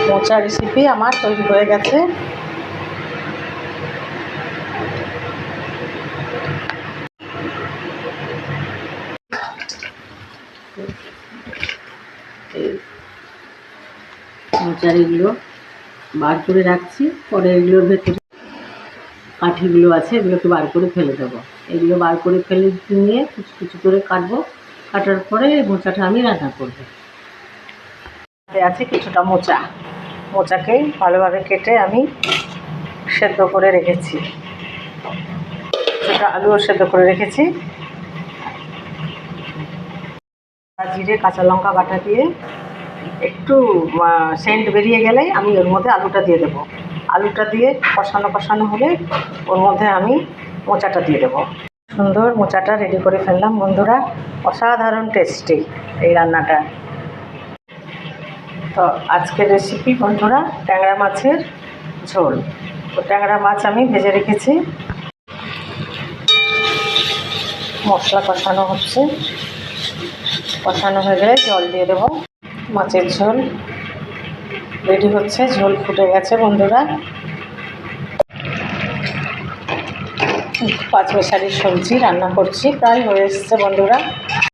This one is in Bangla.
মোচা রেসিপি আমার তৈরি হয়ে গেছে। মোচার এগুলো বার করে রাখছি, পরে এগুলোর ভেতরে কাঠিগুলো আছে এগুলোকে বার করে ফেলে দেবো। এগুলো বার করে ফেলে নিয়ে কুচি কুচি করে কাটবো। কাটার পরে মোচাটা আমি রান্না করবো। আছে কিছুটা মোচাকে ভালোভাবে কেটে আমি সেদ্ধ করে রেখেছি। কিছুটা আলুও সেদ্ধ করে রেখেছি। জিরে কাঁচা লঙ্কা বাটা দিয়ে একটু সেন্ট বেরিয়ে গেলে আমি ওর মধ্যে আলুটা দিয়ে দেবো। আলুটা দিয়ে কষানো হলে ওর মধ্যে আমি মোচাটা দিয়ে দেবো। সুন্দর মোচাটা রেডি করে ফেললাম বন্ধুরা। অসাধারণ টেস্টি এই রান্নাটা। তো আজকের রেসিপি বন্ধুরা ট্যাংরা মাছের ঝোল। তো ট্যাংরা মাছ আমি ভেজে রেখেছি। মশলা কষানো হচ্ছে, কষানো হয়ে গেলে জল দিয়ে দেবো। মাছের ঝোল রেডি হচ্ছে, ঝোল ফুটে গেছে বন্ধুরা। পাঁচমেশালি সবজি রান্না করছি, প্রায় হয়ে এসছে বন্ধুরা।